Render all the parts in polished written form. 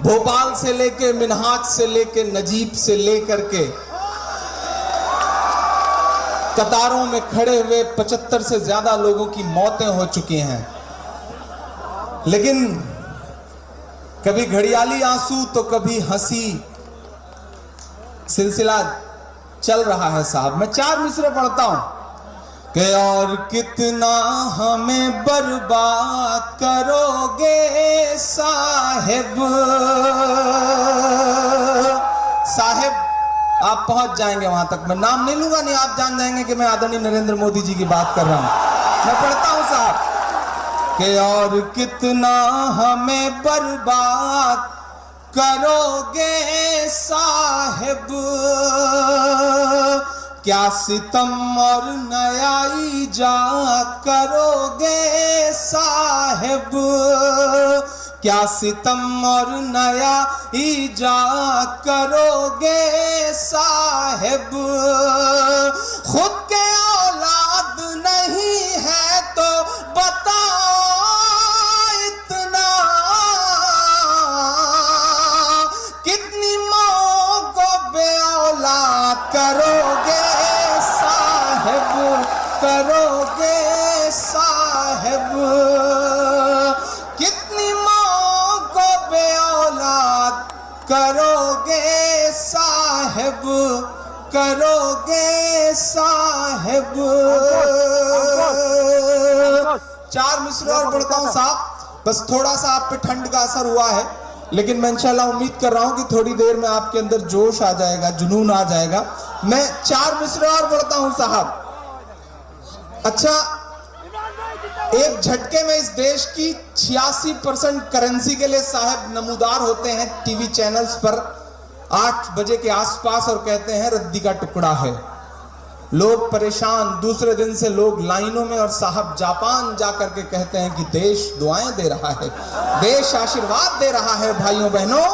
भोपाल से लेके, मिन्हाज से लेके, नजीब से लेकर के कतारों में खड़े हुए 75 से ज्यादा लोगों की मौतें हो चुकी हैं। लेकिन कभी घड़ियाली आंसू तो कभी हंसी, सिलसिला चल रहा है साहब। मैं 4 मिसरे पढ़ता हूं कि और कितना हमें बर्बाद करोगे साहिब। साहिब आप पहुंच जाएंगे वहां तक, मैं नाम नहीं लूंगा, नहीं आप जान जाएंगे कि मैं आदरणीय नरेंद्र मोदी जी की बात कर रहा हूं। मैं पढ़ता हूं साहब कि और कितना हमें बर्बाद करोगे साहिब, क्या सितम और नया ईजाद करोगे साहिब, क्या सितम और नया ईजाद करोगे साहिब। खुद के औलाद नहीं है तो बताओ इतना, कितनी माँ को बे औलाद करोगे साहिब, करोगे साहिब। कितनी माँ को बे औलाद करोगे साहिब, करोगे साहिब। 4 मिसरे और पढ़ता हूं साहब, बस थोड़ा सा आप पे ठंड का असर हुआ है, लेकिन मैं इंशाल्लाह उम्मीद कर रहा हूं कि थोड़ी देर में आपके अंदर जोश आ जाएगा, जुनून आ जाएगा। मैं 4 मिसरे और पढ़ता हूं साहब। अच्छा, एक झटके में इस देश की 86% करेंसी के लिए साहब नमूदार होते हैं टीवी चैनल्स पर 8 बजे के आसपास और कहते हैं रद्दी का टुकड़ा है। लोग परेशान, दूसरे दिन से लोग लाइनों में, और साहब जापान जाकर के कहते हैं कि देश दुआएं दे रहा है, देश आशीर्वाद दे रहा है भाइयों बहनों,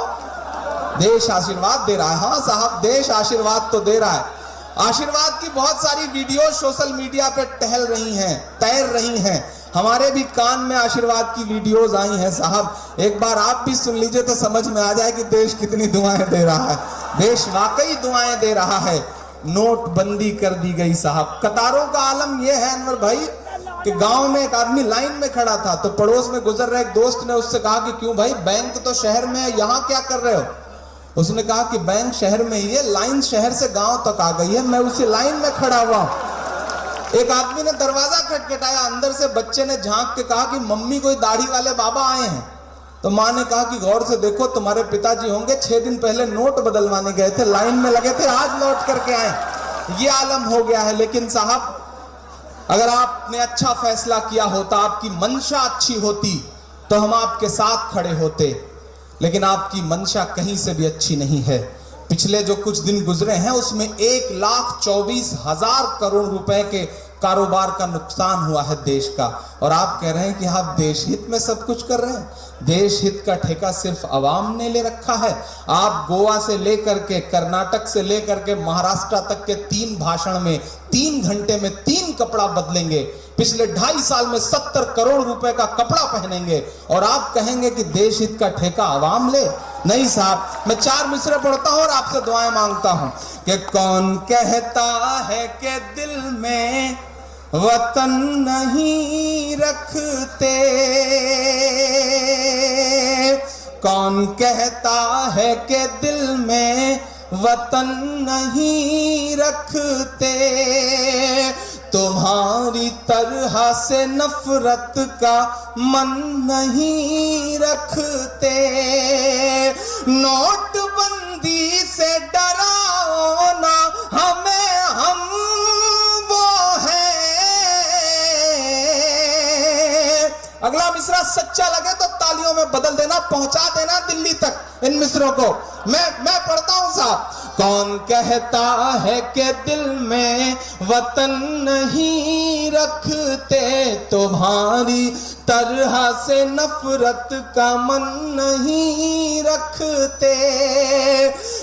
देश आशीर्वाद दे रहा है। हाँ साहब, देश आशीर्वाद तो दे रहा है। आशीर्वाद की बहुत सारी वीडियो सोशल मीडिया पे टहल रही हैं, तैर रही हैं। हमारे भी कान में आशीर्वाद की वीडियोस आई हैं साहब। एक बार आप भी सुन लीजिए तो समझ में आ जाए कि देश कितनी दुआएं दे रहा है। देश वाकई दुआएं दे रहा है। नोटबंदी कर दी गई साहब। कतारों का आलम यह है अनवर भाई कि गांव में एक आदमी लाइन में खड़ा था, तो पड़ोस में गुजर रहे एक दोस्त ने उससे कहा कि क्यों भाई, बैंक तो शहर में है, यहाँ क्या कर रहे हो? उसने कहा कि बैंक शहर में ही है, लाइन शहर से गांव तक आ गई है, मैं उसी लाइन में खड़ा हुआ हूं। एक आदमी ने दरवाजा खटखटाया, अंदर से बच्चे ने झांक के कहा कि मम्मी कोई दाढ़ी वाले बाबा आए हैं। तो माँ ने कहा कि गौर से देखो, तुम्हारे पिताजी होंगे, 6 दिन पहले नोट बदलवाने गए थे, लाइन में लगे थे, आज लौट करके आए। ये आलम हो गया है। लेकिन साहब, अगर आपने अच्छा फैसला किया होता, आपकी मंशा अच्छी होती, तो हम आपके साथ खड़े होते। लेकिन आपकी मंशा कहीं से भी अच्छी नहीं है। पिछले जो कुछ दिन गुजरे हैं उसमें 1,24,000 करोड़ रुपए के कारोबार का नुकसान हुआ है देश का, और आप कह रहे हैं कि आप देश हित में सब कुछ कर रहे हैं। देश हित का ठेका सिर्फ अवाम ने ले रखा है। आप गोवा से लेकर के, कर्नाटक से लेकर के महाराष्ट्र तक के 3 भाषण में 3 घंटे में 3 कपड़ा बदलेंगे। पिछले 2.5 साल में 70 करोड़ रुपए का कपड़ा पहनेंगे, और आप कहेंगे कि देश हित का ठेका अवाम ले? नहीं साहब। मैं 4 मिसरे पढ़ता हूं और आपसे दुआएं मांगता हूं कि कौन कहता है कि दिल में वतन नहीं रखते, कौन कहता है कि दिल में वतन नहीं रखते, तुम्हारी तरह से नफरत का मन नहीं रखते, नोटबंदी से डराओ ना हमें, हम वो हैं। अगला मिसरा सच्चा लगे तो तालियों में बदल देना, पहुंचा देना दिल्ली तक इन मिसरों को। मैं पढ़ता हूं साहब। कौन कहता है कि दिल में वतन नहीं रखते, तुम्हारी तरह से नफरत का मन नहीं रखते,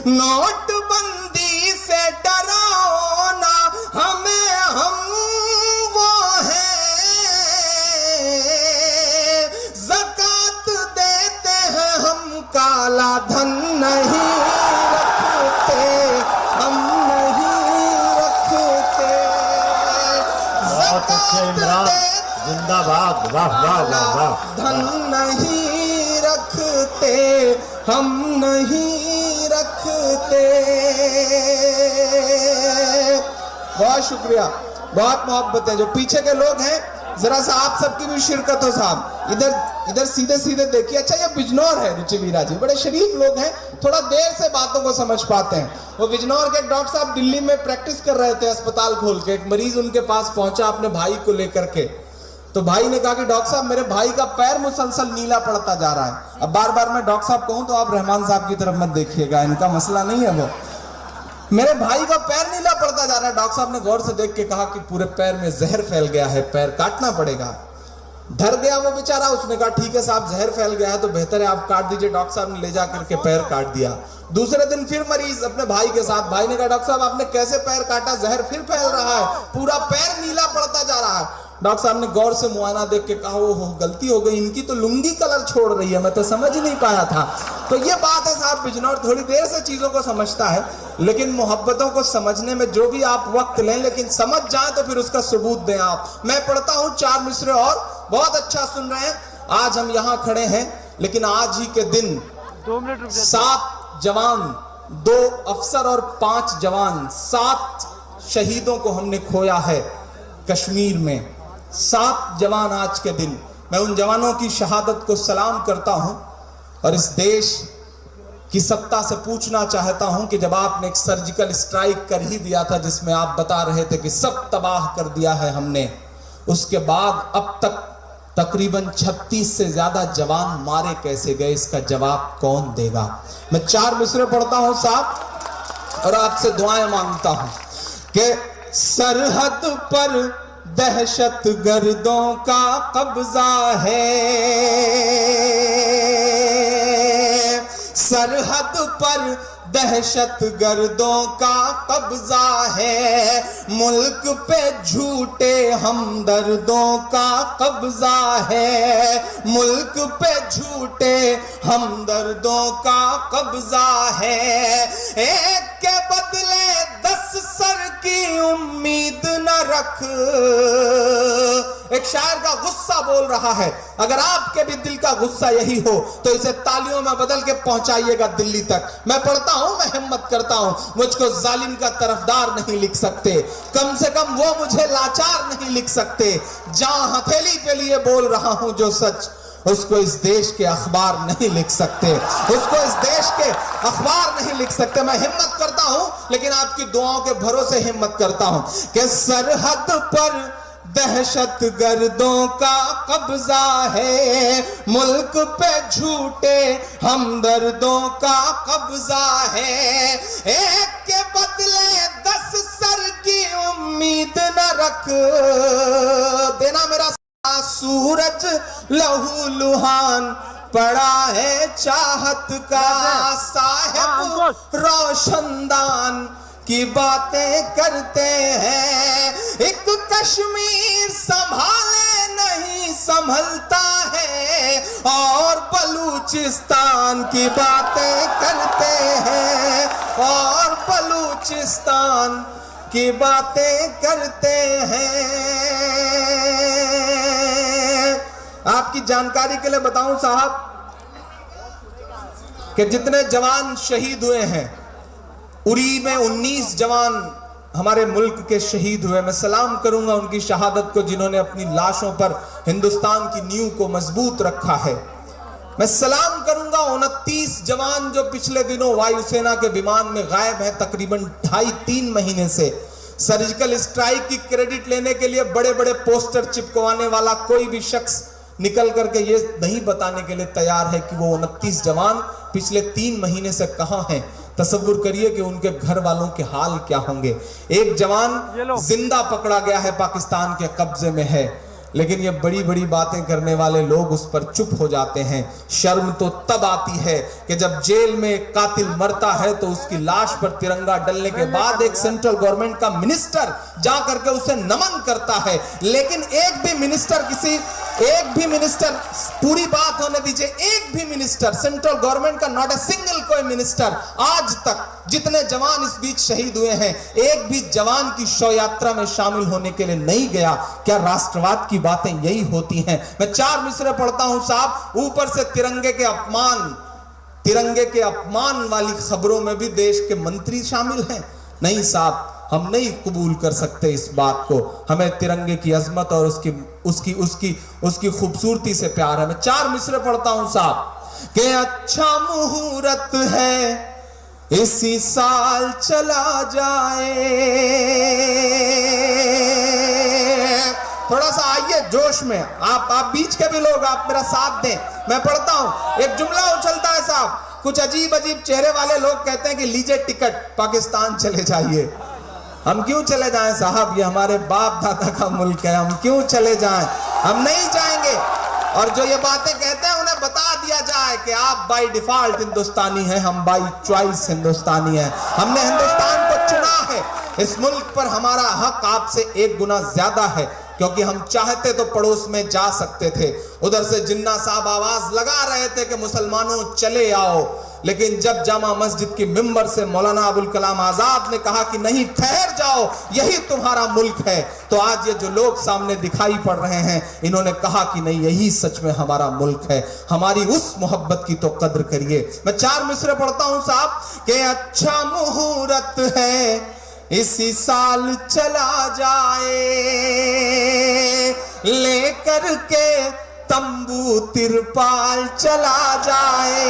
नोटबंदी से डराओ ना हमें, हम वो हैं, ज़कात देते हैं हम काला धन नहीं रखते, हम नहीं रखते। बहुत अच्छे इमरान, जिंदाबाद, वाह वाह वाह वाह। धन नहीं रखते, हम नहीं रखते। बहुत शुक्रिया, बहुत मोहब्बत है। जो पीछे के लोग हैं जरा सा आप सबकी भी शिरकत हो साहब। इधर सीधे सीधे देखिए। अच्छा ये बिजनौर है रुचि वीरा जी, बड़े शरीफ लोग हैं, थोड़ा देर से बातों को समझ पाते हैं। वो बिजनौर के डॉक्टर साहब दिल्ली में प्रैक्टिस कर रहे थे अस्पताल खोल के। एक मरीज उनके पास पहुंचा अपने भाई को लेकर के, तो भाई ने कहा कि डॉक्टर साहब मेरे भाई का पैर मुसलसल नीला पड़ता जा रहा है। अब बार बार मैं डॉक्टर साहब कहूं तो आप रहमान साहब की तरफ मत देखिएगा, इनका मसला नहीं है वो। मेरे भाई का पैर नीला पड़ता जा रहा है। डॉक्टर साहब ने गौर से देख के कहा कि पूरे पैर में जहर फैल गया है, पैर काटना पड़ेगा। डर गया वो बेचारा, उसने कहा ठीक है साहब जहर फैल गया है तो बेहतर है आप काट दीजिए। डॉक्टर साहब ने ले जा करके पैर काट दिया। दूसरे दिन फिर मरीज अपने भाई के साथ, भाई ने कहा डॉक्टर साहब आपने कैसे पैर काटा, जहर फिर फैल रहा है, पूरा पैर नीला पड़ता जा रहा है। डॉक्टर साहब ने गौर से मुआयना देख के कहा ओहो गलती हो गई, इनकी तो लुंगी कलर छोड़ रही है, मैं तो समझ ही नहीं पाया था। तो ये बात है साहब, बिजनौर थोड़ी देर से चीजों को समझता है, लेकिन मोहब्बतों को समझने में जो भी आप वक्त लें, लेकिन समझ जाए तो फिर उसका सबूत दें आप। मैं पढ़ता हूं 4 मिसरे और बहुत अच्छा सुन रहे हैं। आज हम यहाँ खड़े हैं, लेकिन आज ही के दिन 2 मिनट रुक जाइए। 7 जवान, 2 अफसर और 5 जवान, 7 शहीदों को हमने खोया है कश्मीर में। 7 जवान आज के दिन। मैं उन जवानों की शहादत को सलाम करता हूं और इस देश की सत्ता से पूछना चाहता हूं कि जब आपने एक सर्जिकल स्ट्राइक कर ही दिया था जिसमें आप बता रहे थे कि सब तबाह कर दिया है हमने, उसके बाद अब तक तकरीबन 36 से ज्यादा जवान मारे कैसे गए, इसका जवाब कौन देगा। मैं 4 मिसरे पढ़ता हूं साहब और आपसे दुआएं मांगता हूं कि सरहद पर दहशत गर्दों का कब्जा है, सरहद पर दहशत गर्दों का कब्जा है, मुल्क पे झूठे हमदर्दों का कब्जा है, मुल्क पे झूठे हमदर्दों का कब्जा है। एक के बदले 10 सर की उम्मीद न रख। एक शायर का गुस्सा बोल रहा है, अगर आपके भी दिल का गुस्सा यही हो तो इसे तालियों में बदल के पहुंचाइएगा दिल्ली तक। मैं पढ़ता हूं, मैं हिम्मत करता हूं, मुझको जालिम का तरफदार नहीं लिख सकते, कम से कम वो मुझे लाचार नहीं लिख सकते। जहां हथेली पे लिए बोल रहा हूं जो सच, उसको इस देश के अखबार नहीं लिख सकते, उसको इस देश के अखबार नहीं लिख सकते। मैं हिम्मत करता हूं, लेकिन आपकी दुआओं के भरोसे हिम्मत करता हूं कि सरहद पर दहशत गर्दों का कब्जा है, मुल्क पे झूठे हमदर्दों का कब्जा है। एक के बदले 10 सर की उम्मीद न रख। देना मेरा सूरज लहू लुहान पड़ा है चाहत का, साहिब रोशनदान की बातें करते हैं। एक कश्मीर संभाले नहीं संभलता है, और बलूचिस्तान की बातें करते हैं, और बलूचिस्तान की बातें करते हैं। आपकी जानकारी के लिए बताऊं साहब कि जितने जवान शहीद हुए हैं, उरी में 19 जवान हमारे मुल्क के शहीद हुए। मैं सलाम करूंगा उनकी शहादत को जिन्होंने अपनी लाशों पर हिंदुस्तान की नींव को मजबूत रखा है। मैं सलाम करूंगा 29 जवान जो पिछले दिनों वायुसेना के विमान में गायब हैं, तकरीबन 2.5-3 महीने से। सर्जिकल स्ट्राइक की क्रेडिट लेने के लिए बड़े बड़े पोस्टर चिपकवाने वाला कोई भी शख्स निकल करके ये नहीं बताने के लिए तैयार है कि वो 29 जवान पिछले 3 महीने से कहां हैं। तसव्वुर करिए कि उनके घर वालों के हाल क्या होंगे। एक जवान जिंदा पकड़ा गया है, पाकिस्तान के कब्जे में है, लेकिन ये बड़ी बड़ी बातें करने वाले लोग उस पर चुप हो जाते हैं। शर्म तो तब आती है कि जब जेल में एक कातिल मरता है तो उसकी लाश पर तिरंगा डलने के बाद एक सेंट्रल गवर्नमेंट का मिनिस्टर जा करके उसे नमन करता है, लेकिन एक भी मिनिस्टर पूरी बात होने दीजिए। एक भी मिनिस्टर सेंट्रल गवर्नमेंट का, नॉट ए सिंगल कोई मिनिस्टर आज तक, जितने जवान इस बीच शहीद हुए हैं, एक भी जवान की शव यात्रा में शामिल होने के लिए नहीं गया। क्या राष्ट्रवाद की बातें यही होती हैं? मैं 4 मिसरे पढ़ता हूं साहब। ऊपर से तिरंगे के अपमान वाली खबरों में भी देश के मंत्री शामिल हैं। नहीं साहब, हम नहीं कबूल कर सकते इस बात को। हमें तिरंगे की अजमत और उसकी खूबसूरती से प्यार है। मैं 4 मिसरे पढ़ता हूं साहब कि अच्छा मुहूर्त है इसी साल चला जाए। थोड़ा सा आइए जोश में, आप बीच के भी लोग आप मेरा साथ दें। मैं पढ़ता हूं, एक जुमला उछलता है साहब। कुछ अजीब अजीब चेहरे वाले लोग कहते हैं कि लीजिए टिकट, पाकिस्तान चले जाइए। हम क्यों चले जाएं साहब? ये हमारे बाप दादा का मुल्क है, हम क्यों चले जाएं? हम नहीं जाएंगे। और जो ये बातें कहते हैं उन्हें बता दिया जाए कि आप बाय डिफॉल्ट हिंदुस्तानी हैं, हम बाय चॉइस हिंदुस्तानी हैं। हमने हिंदुस्तान को चुना है। इस मुल्क पर हमारा हक आपसे 1 गुना ज्यादा है, क्योंकि हम चाहते तो पड़ोस में जा सकते थे। उधर से जिन्ना साहब आवाज लगा रहे थे कि मुसलमानों चले आओ, लेकिन जब जामा मस्जिद की मिंबर से मौलाना अबुल कलाम आजाद ने कहा कि नहीं ठहर जाओ, यही तुम्हारा मुल्क है, तो आज ये जो लोग सामने दिखाई पड़ रहे हैं, इन्होंने कहा कि नहीं यही सच में हमारा मुल्क है। हमारी उस मोहब्बत की तो कद्र करिए। मैं 4 मिसरे पढ़ता हूं साहब कि अच्छा मुहूर्त है इसी साल चला जाए, लेकर के तंबू तिरपाल चला जाए,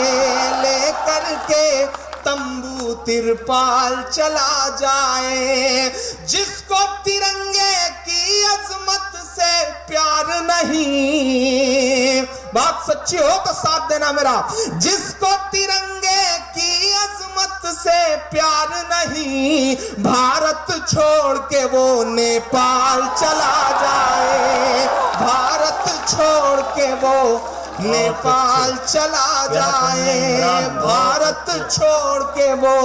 लेकर के तंबू तिरपाल चला जाए। जिसको तिरंगे की अजमत से प्यार नहीं, बात सच्ची हो तो साथ देना मेरा। जिसको तिरंगे की अजमत से प्यार नहीं, भारत छोड़ के वो नेपाल चला जाए, भारत छोड़ के वो नेपाल चला जाए, भारत छोड़ के वो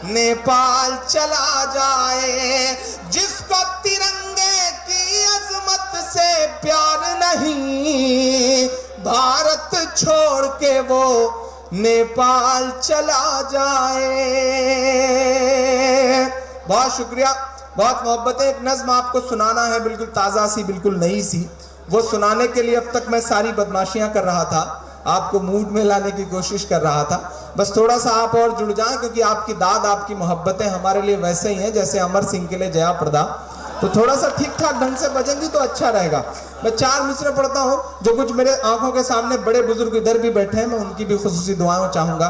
नेपाल चला जाए। जिसको तिरंगे की अजमत से प्यार नहीं, भारत छोड़ के वो नेपाल चला जाए। बहुत शुक्रिया, बहुत मोहब्बत है। एक नज्म आपको सुनाना है, बिल्कुल ताज़ा सी, बिल्कुल नई सी। वो सुनाने के लिए अब तक मैं सारी बदमाशियां कर रहा था, आपको मूड में लाने की कोशिश कर रहा था। बस थोड़ा सा आप और जुड़ जाएं, क्योंकि आपकी दाद, आपकी मोहब्बतें हमारे लिए वैसे ही हैं जैसे अमर सिंह के लिए जया प्रदा। तो थोड़ा सा ठीक ठाक ढंग से बजेंगी तो अच्छा रहेगा। मैं 4 मिसरे पढ़ता हूं, जो कुछ मेरे आंखों के सामने बड़े बुजुर्ग इधर भी बैठे हैं, मैं उनकी भी खुसूसी दुआएं चाहूंगा।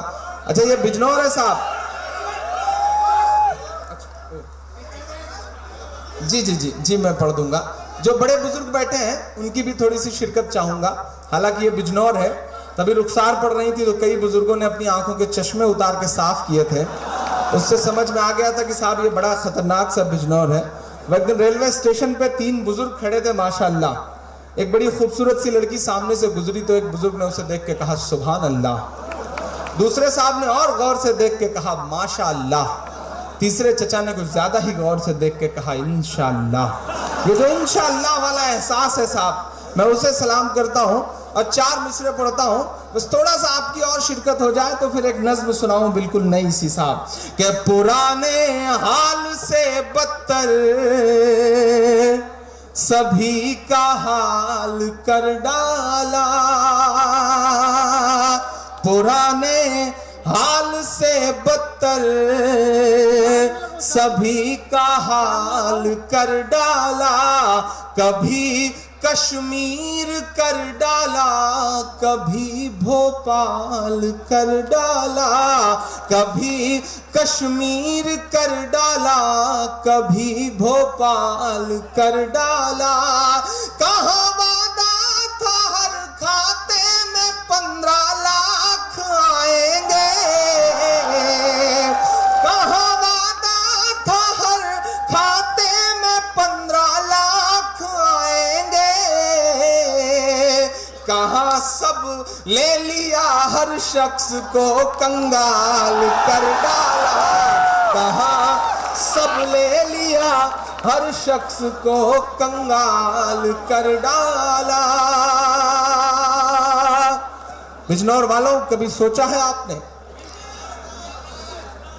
अच्छा, ये बिजनौर है साहब। जी जी जी जी, मैं पढ़ दूंगा। जो बड़े बुजुर्ग बैठे हैं उनकी भी थोड़ी सी शिरकत चाहूंगा। हालांकि ये बिजनौर है, तभी रुखसार पड़ रही थी तो कई बुजुर्गों ने अपनी आंखों के चश्मे उतार के साफ किए थे। उससे समझ में आ गया था कि साहब ये बड़ा खतरनाक सा बिजनौर है। वह एक दिन रेलवे स्टेशन पे 3 बुजुर्ग खड़े थे, माशाअल्लाह। एक बड़ी खूबसूरत सी लड़की सामने से गुजरी तो एक बुजुर्ग ने उसे देख के कहा सुभान अल्लाह। दूसरे साहब ने और गौर से देख के कहा माशाअल्लाह। तीसरे चचा ने कुछ ज्यादा ही गौर से देख के कहा इंशाअल्लाह। ये जो इंशाअल्लाह वाला एहसास है साहब, मैं उसे सलाम करता हूँ और 4 मिसरे पढ़ता हूँ। बस थोड़ा सा आपकी और शिरकत हो जाए तो फिर एक नज्म सुनाऊं बिल्कुल नई सी साहब कि पुराने हाल से बदतर सभी का हाल कर डाला, पुराने हाल से बदतर सभी का हाल कर डाला। कभी कश्मीर कर डाला, कभी भोपाल कर डाला, कभी कश्मीर कर डाला, कभी भोपाल कर डाला। कहाँ वादा था हर खाते में 15 लाख आएंगे, कहाँ वादा था हर खाते में 15 लाख आएंगे, कहाँ सब ले लिया हर शख्स को कंगाल कर डाला, कहाँ सब ले लिया हर शख्स को कंगाल कर डाला। बिजनौर वालों, कभी सोचा है आपने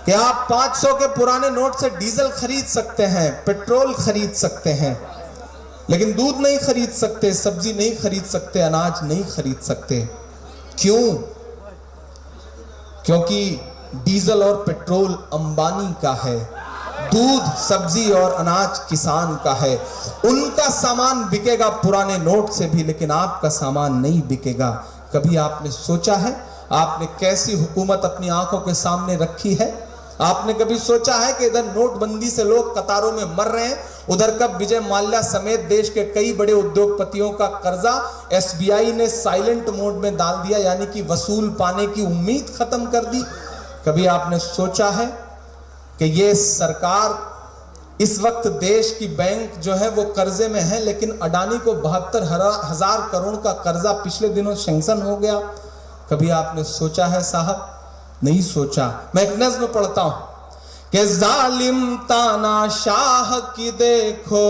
कि आप 500 के पुराने नोट से डीजल खरीद सकते हैं, पेट्रोल खरीद सकते हैं, लेकिन दूध नहीं खरीद सकते, सब्जी नहीं खरीद सकते, अनाज नहीं खरीद सकते? क्यों? क्योंकि डीजल और पेट्रोल अंबानी का है, दूध, सब्जी और अनाज किसान का है। उनका सामान बिकेगा पुराने नोट से भी, लेकिन आपका सामान नहीं बिकेगा। कभी आपने सोचा है आपने कैसी हुकूमत अपनी आंखों के सामने रखी है? आपने कभी सोचा है कि इधर नोटबंदी से लोग कतारों में मर रहे हैं, उधर कब विजय माल्या समेत देश के कई बड़े उद्योगपतियों का कर्जा एसबीआई ने साइलेंट मोड में डाल दिया, यानी कि वसूल पाने की उम्मीद खत्म कर दी? कभी आपने सोचा है कि ये सरकार इस वक्त देश की बैंक जो है वो कर्जे में है, लेकिन अडानी को 72,000 करोड़ का कर्जा पिछले दिनों सैंक्शन हो गया? कभी आपने सोचा है साहब? नहीं सोचा। मैं एक नज्म पढ़ता हूं कि जालिम तानाशाह की देखो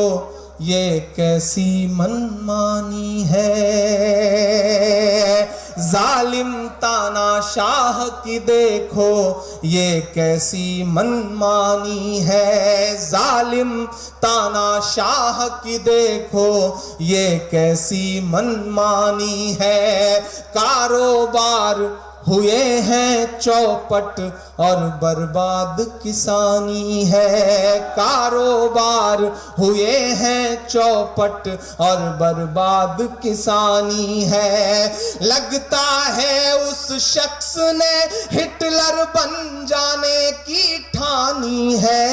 ये कैसी मनमानी है, जालिम तानाशाह की देखो ये कैसी मनमानी है, जालिम तानाशाह की देखो ये कैसी मनमानी है। कारोबार हुए हैं चौपट और बर्बाद किसानी है, कारोबार हुए हैं चौपट और बर्बाद किसानी है। लगता है उस शख्स ने हिटलर बन जाने की ठानी है।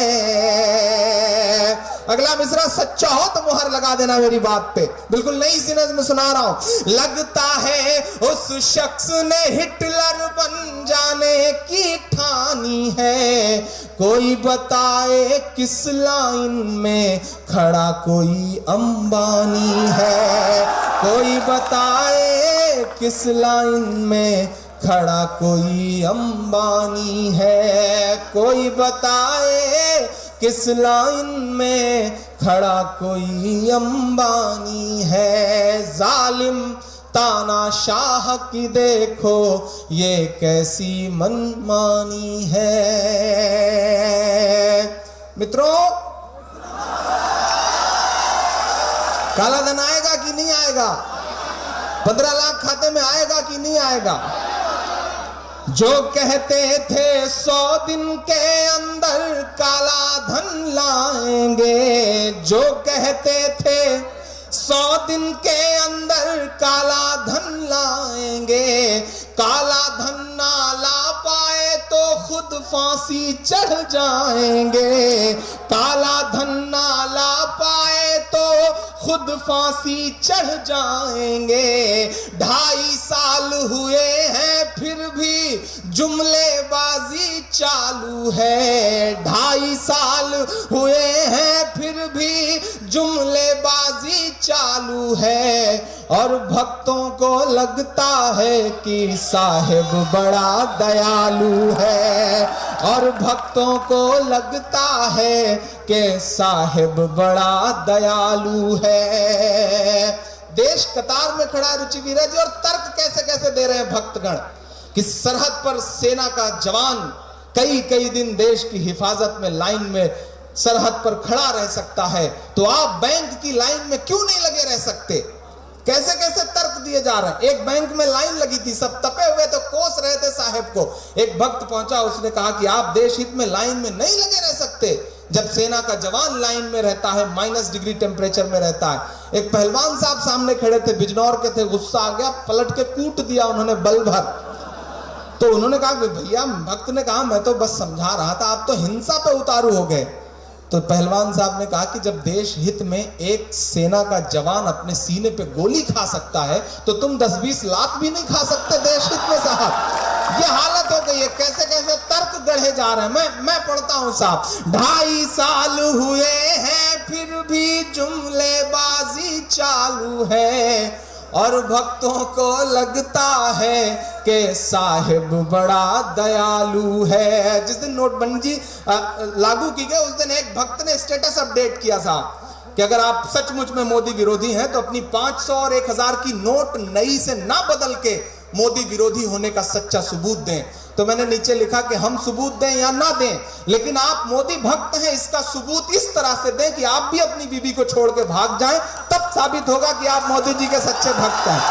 अगला मिसरा सच्चा हो तो मुहर लगा देना मेरी बात पे, बिल्कुल नई सी नज़्म सुना रहा हूं। लगता है उस शख्स ने हिटलर बन जाने की ठानी है, कोई बताए किस लाइन में खड़ा कोई अंबानी है, कोई बताए किस लाइन में खड़ा कोई अंबानी है, कोई बताए किस लाइन में खड़ा कोई अंबानी है। जालिम तानाशाह की देखो ये कैसी मनमानी है। मित्रों, काला धन आएगा कि नहीं आएगा? 15 लाख खाते में आएगा कि नहीं आएगा? जो कहते थे 100 दिन के अंदर काला धन लाएंगे, जो कहते थे 100 दिन के अंदर काला धन लाएंगे, काला धन ना ला पाए तो खुद फांसी चढ़ जाएंगे, काला धन ना ला पाए तो खुद फांसी चढ़ जाएंगे। 2.5 साल हुए हैं फिर भी जुमलेबाजी चालू है, 2.5 साल हुए हैं फिर भी जुमलेबाजी चालू है। और भक्तों को लगता है कि साहिब बड़ा दयालु है, और भक्तों को लगता है कि साहिब बड़ा दयालु है। देश कतार में खड़ा है रुचि वीरा जी, और तर्क कैसे कैसे दे रहे हैं भक्तगण कि सरहद पर सेना का जवान कई दिन देश की हिफाजत में लाइन में सरहद पर खड़ा रह सकता है, तो आप बैंक की लाइन में क्यों नहीं लगे रह सकते? कैसे कैसे तर्क दिए जा रहे हैं। एक बैंक में लाइन लगी थी, सब तपे हुए तो कोस रहे थे साहब को। एक भक्त पहुंचा, उसने कहा कि आप देश हित में लाइन में नहीं लगे रह सकते जब सेना का जवान लाइन में रहता है, -डिग्री टेम्परेचर में रहता है। एक पहलवान साहब सामने खड़े थे, बिजनौर के थे, गुस्सा आ गया, पलट के कूट दिया उन्होंने बल भर। तो उन्होंने कहा भैया, भक्त ने कहा मैं तो बस समझा रहा था, आप तो हिंसा पे उतारू हो गए। तो पहलवान साहब ने कहा कि जब देश हित में एक सेना का जवान अपने सीने पे गोली खा सकता है, तो तुम 10-20 लाख भी नहीं खा सकते देश हित में साहब। ये हालत हो गई है। कैसे कैसे तर्क गढ़े जा रहे हैं। मैं पढ़ता हूं साहब, 2.5 साल हुए हैं फिर भी जुमलेबाजी चालू है, और भक्तों को लगता है कि साहिब बड़ा दयालु है। जिस दिन नोटबंदी लागू की गई, उस दिन एक भक्त ने स्टेटस अपडेट किया था कि अगर आप सचमुच में मोदी विरोधी हैं तो अपनी 500 और 1000 की नोट नई से ना बदल के मोदी विरोधी होने का सच्चा सबूत दें। तो मैंने नीचे लिखा कि हम सबूत दें या ना दें, लेकिन आप मोदी भक्त हैं, इसका सबूत इस तरह से दें कि आप भी अपनी बीबी को छोड़ के भाग जाएं, तब साबित होगा कि आप मोदी जी के सच्चे भक्त हैं।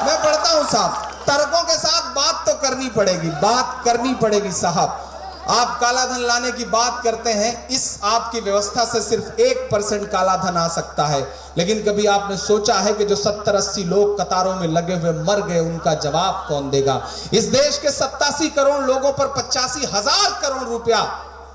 मैं पढ़ता हूं साहब, तर्कों के साथ बात तो करनी पड़ेगी, बात करनी पड़ेगी साहब। आप काला धन लाने की बात करते हैं, इस आपकी व्यवस्था से सिर्फ 1% काला धन आ सकता है, लेकिन कभी आपने सोचा है कि जो 70-80 लोग कतारों में लगे हुए मर गए, उनका जवाब कौन देगा? इस देश के 87 करोड़ लोगों पर 85,000 करोड़ रुपया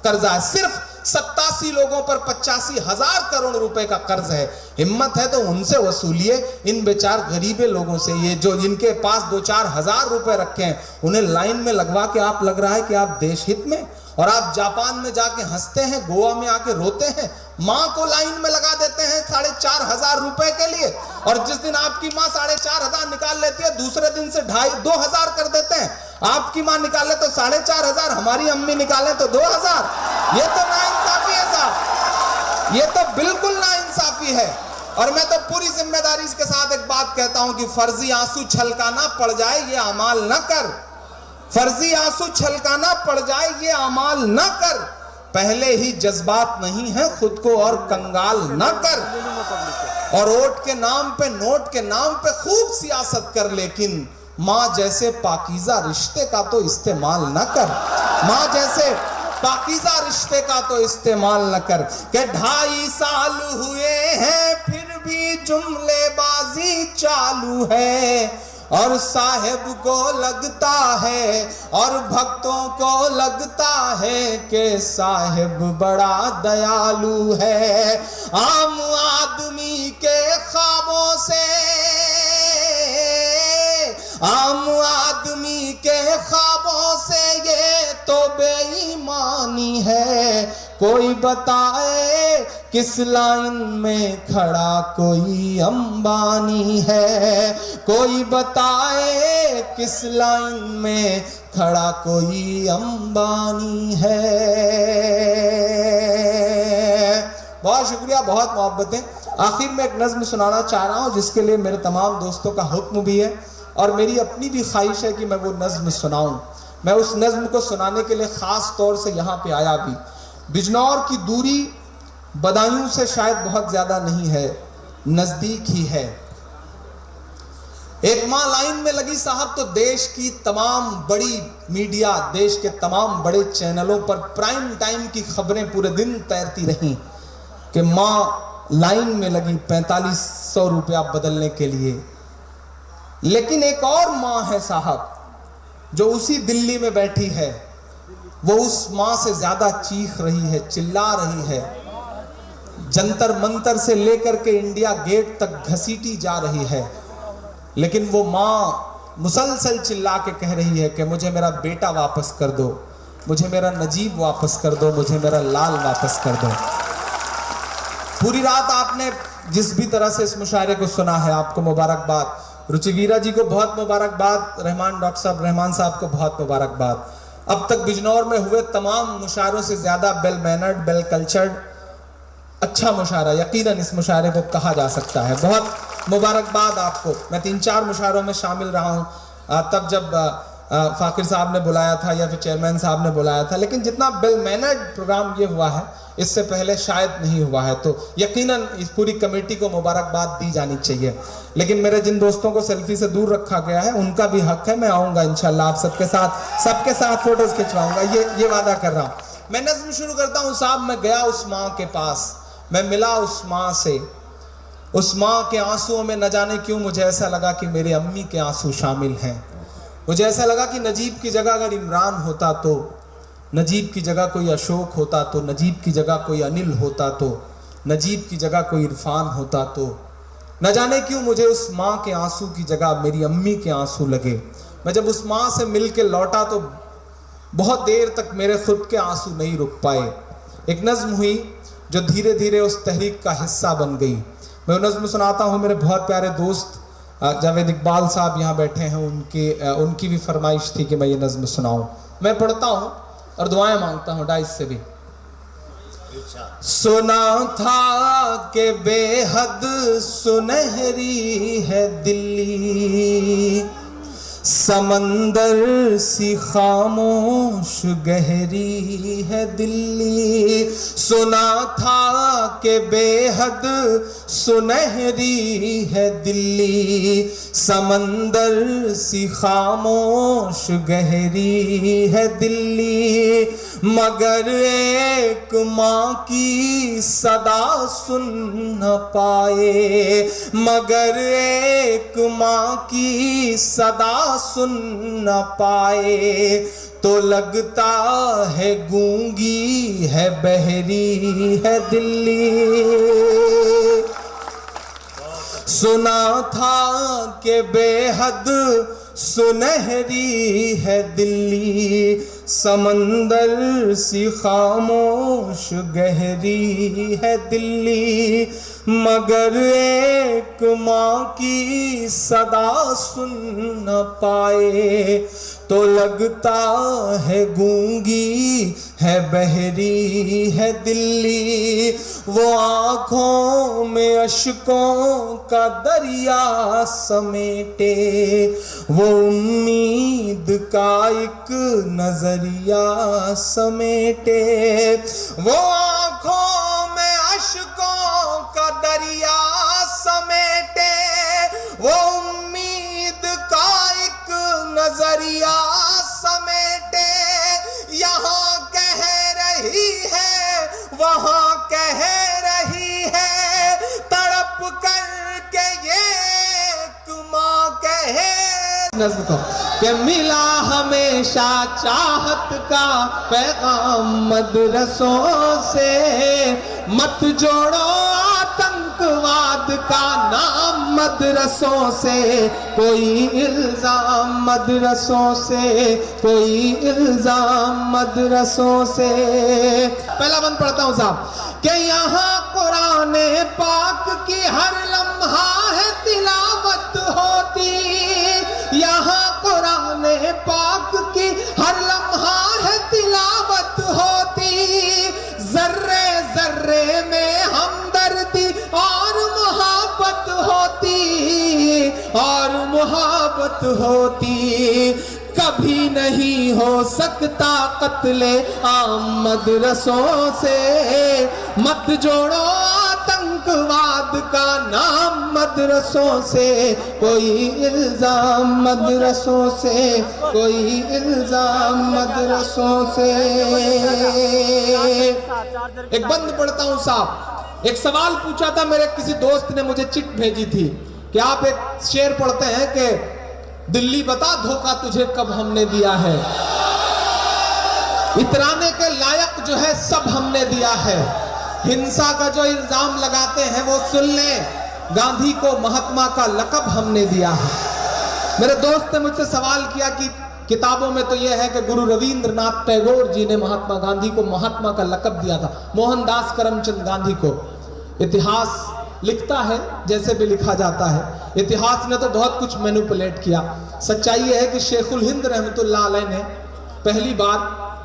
कर्जा है, सिर्फ 87 लोगों पर 85,000 करोड़ रुपए का कर्ज है। हिम्मत है तो उनसे वसूलिए, इन बेचार गरीबे लोगों से, ये जो इनके पास 2-4 हजार रुपए रखे हैं, उन्हें लाइन में लगवा के आप लग रहा है कि आप देश हित में, और आप जापान में जाके हंसते हैं, गोवा में आके रोते हैं, माँ को लाइन में लगा देते हैं 4,500 रुपए के लिए, और जिस दिन आपकी माँ 4,500 निकाल लेती है, दूसरे दिन से 2,500 कर देते हैं। आपकी माँ निकाले तो 4,500, हमारी अम्मी निकाले तो 2,000। ये तो नाइंसाफी है साहब, ये तो बिल्कुल नाइंसाफी है। और मैं तो पूरी जिम्मेदारी के साथ एक बात कहता हूं कि फर्जी आंसू छलकाना पड़ जाए ये अमाल न कर, फर्जी आंसू छलकाना पड़ जाए ये अमाल न कर, पहले ही जज्बात नहीं है खुद को और कंगाल न कर। और वोट के नाम पे, नोट के नाम पे खूब सियासत कर, लेकिन माँ जैसे पाकीज़ा रिश्ते का तो इस्तेमाल न कर, माँ जैसे पाकीज़ा रिश्ते का तो इस्तेमाल न कर। के 2.5 साल हुए हैं फिर भी जुमलेबाजी चालू है, और साहेब को लगता है और भक्तों को लगता है कि साहेब बड़ा दयालु है। आम आदमी के ख्वाबों से, आम आदमी के ख्वाबों से ये तो बेईमानी है। कोई बताए किस लाइन में खड़ा कोई अंबानी है, कोई बताए किस लाइन में खड़ा कोई अंबानी है। बहुत शुक्रिया, बहुत मोहब्बतें। आखिर में एक नज्म सुनाना चाह रहा हूँ जिसके लिए मेरे तमाम दोस्तों का हुक्म भी है और मेरी अपनी भी ख्वाहिश है कि मैं वो नज्म सुनाऊं। मैं उस नज्म को सुनाने के लिए ख़ास तौर से यहाँ पे आया भी। बिजनौर की दूरी बदायूं से शायद बहुत ज़्यादा नहीं है, नज़दीक ही है। एक माँ लाइन में लगी साहब तो देश की तमाम बड़ी मीडिया, देश के तमाम बड़े चैनलों पर प्राइम टाइम की खबरें पूरे दिन तैरती रहीं कि माँ लाइन में लगी 4500 रुपया बदलने के लिए। लेकिन एक और माँ है साहब जो उसी दिल्ली में बैठी है, वो उस माँ से ज्यादा चीख रही है, चिल्ला रही है, जंतर मंतर से लेकर के इंडिया गेट तक घसीटी जा रही है। लेकिन वो माँ मुसलसल चिल्ला के कह रही है कि मुझे मेरा बेटा वापस कर दो, मुझे मेरा नजीब वापस कर दो, मुझे मेरा लाल वापस कर दो। पूरी रात आपने जिस भी तरह से इस मुशायरे को सुना है, आपको मुबारकबाद। रुचिवीरा जी को बहुत मुबारकबाद, रहमान साहब को बहुत मुबारकबाद। अब तक बिजनौर में हुए तमाम मुशायरों से ज्यादा वेल मैनर्ड, वेल कल्चर्ड, अच्छा मुशायरा यकीनन इस मुशायरे को कहा जा सकता है। बहुत मुबारकबाद आपको। मैं 3-4 मुशायरों में शामिल रहा हूँ, तब जब फाकिर साहब ने बुलाया था या फिर चेयरमैन साहब ने बुलाया था, लेकिन जितना वेल मैनर्ड प्रोग्राम ये हुआ है इससे पहले शायद नहीं हुआ है। तो यकीनन इस पूरी कमेटी को मुबारकबाद दी जानी चाहिए। लेकिन मेरे जिन दोस्तों को सेल्फी से दूर रखा गया है उनका भी हक है, मैं आऊँगा इंशाल्लाह, आप सबके साथ फोटोज खिंचवाऊंगा, ये वादा कर रहा हूँ। मैं नज़्म शुरू करता हूँ साहब। मैं गया उस माँ के पास, मैं मिला उस माँ से, उस माँ के आंसुओं में न जाने क्यों मुझे ऐसा लगा कि मेरे अम्मी के आंसू शामिल हैं। मुझे ऐसा लगा कि नजीब की जगह अगर इमरान होता तो, नजीब की जगह कोई अशोक होता तो, नजीब की जगह कोई अनिल होता तो, नजीब की जगह कोई इरफान होता तो, न जाने क्यों मुझे उस माँ के आंसू की जगह मेरी अम्मी के आंसू लगे। मैं जब उस माँ से मिल के लौटा तो बहुत देर तक मेरे खुद के आंसू नहीं रुक पाए। एक नज़्म हुई जो धीरे धीरे उस तहरीक का हिस्सा बन गई। मैं वो नज़्म सुनाता हूँ। मेरे बहुत प्यारे दोस्त जावेद इकबाल साहब यहाँ बैठे हैं, उनकी भी फरमाइश थी कि मैं ये नज़्म सुनाऊँ। मैं पढ़ता हूँ और दुआएं मांगता हूँ डाइस से भी। सुना था कि बेहद सुनहरी है दिल्ली, समंदर सी खामोश गहरी है दिल्ली, सुना था कि बेहद सुनहरी है दिल्ली। समंदर सी खामोश गहरी है दिल्ली, मगर एक माँ की सदा सुन न पाए, मगर एक माँ की सदा सुन न पाए। तो लगता है गूंगी है बहरी है दिल्ली। सुना था कि बेहद सुनहरी है दिल्ली, समंदर सी खामोश गहरी है दिल्ली, मगर एक माँ की सदा सुन न पाए। तो लगता है गूंगी है बहरी है दिल्ली। वो आँखों में अश्कों का दरिया समेटे, वो उम्मीद का एक नजरिया समेटे। वो आँखों में अश्कों का दरिया समेटे, वो उम्मीद का एक नजरिया समेटे। यहाँ कह रही है वहाँ कह रही है, तड़प करके ये माँ कहे नज़्म को कि मिला हमेशा चाहत का पैगाम मदरसों से, मत जोड़ो आतंकवाद का नाम मदरसों से। कोई इल्जाम मदरसों से, कोई इल्जाम मदरसों से। पहला बंद पढ़ता हूं साहब कि यहाँ कुरान पाक की हर लम्हा है तिलावत होती, यहाँ कुरान पाक की हर लम्हा है तिलावत होती। जर्रे जर्रे में हमदर्दी और मोहब्बत होती, और मोहब्बत होती। कभी नहीं हो सकता कत्ले आम मदरसों से, मत जोड़ो आतंकवाद का नाम मदरसों से। कोई इल्जाम मदरसों से, कोई इल्जाम मदरसों से। एक बंद पढ़ता हूं साहब। एक सवाल पूछा था मेरे किसी दोस्त ने, मुझे चिट भेजी थी कि आप एक शेर पढ़ते हैं कि दिल्ली बता धोखा तुझे कब हमने दिया है, इतराने के लायक जो है सब हमने दिया है। हिंसा का जो इल्जाम लगाते हैं वो सुन ले, गांधी को महात्मा का लक़ब हमने दिया है। मेरे दोस्त ने मुझसे सवाल किया कि किताबों में तो यह है कि गुरु रविंद्रनाथ टैगोर जी ने महात्मा गांधी को महात्मा का लक़ब दिया था, मोहनदास करमचंद गांधी को। इतिहास लिखता है जैसे भी लिखा जाता है, इतिहास ने तो बहुत कुछ मैनिपुलेट किया। सच्चाई यह है कि शेखुल हिंद रहमतुल्लाह अलैह ने पहली बार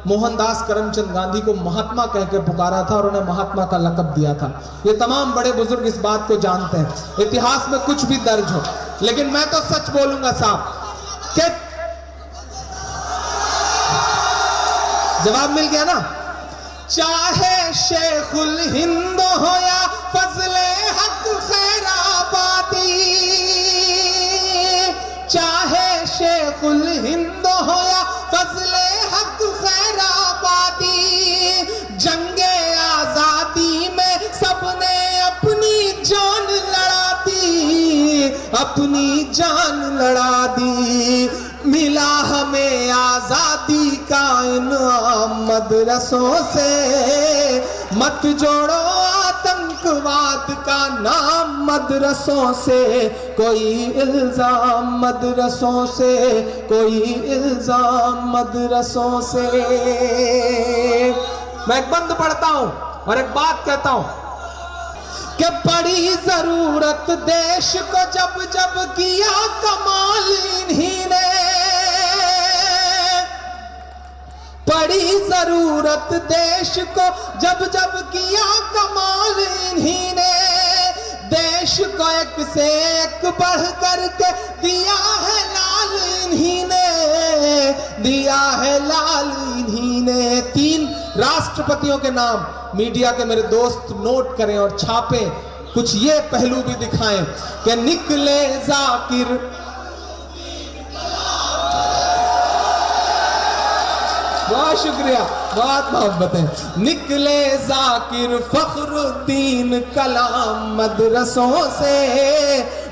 मोहनदास करमचंद गांधी को महात्मा कह के पुकारा था और उन्हें महात्मा का लक़ब दिया था। ये तमाम बड़े बुजुर्ग इस बात को जानते हैं, इतिहास में कुछ भी दर्ज हो। लेकिन मैं तो सच बोलूंगा साहब कि जवाब मिल गया ना। चाहे शेखुल हिंद हो या फजले हक खैराबादी, चाहे शेखुल हिंद हो या फजले हक खैराबादी, जंगे आजादी में सबने अपनी जान लड़ा दी, अपनी जान लड़ा दी। मिला हमें आजादी का इनाम मदरसों से, मत जोड़ो आतंकवाद का नाम मदरसों से। कोई इल्जाम मदरसों से, कोई इल्जाम मदरसों से। मैं एक बंद पढ़ता हूं और एक बात कहता हूं कि बड़ी जरूरत देश को जब जब किया कमाल इन्हीं ने, बड़ी जरूरत देश को जब जब किया कमाल इन्हीं ने। देश को एक से एक बढ़ करके दिया है लाल इन्हीं ने दिया है लाल इन्हीं ने। 3 राष्ट्रपतियों के नाम मीडिया के मेरे दोस्त नोट करें और छापें, कुछ ये पहलू भी दिखाएं कि निकले जाकिर, बहुत शुक्रिया, बहुत मोहब्बतें। निकले जाकिर फखरुद्दीन कलाम मदरसों से,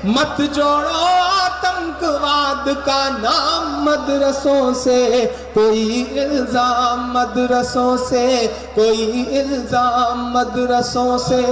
मत जोड़ो आतंकवाद का नाम मदरसों से। कोई इल्जाम मदरसों से, कोई इल्जाम मदरसों से।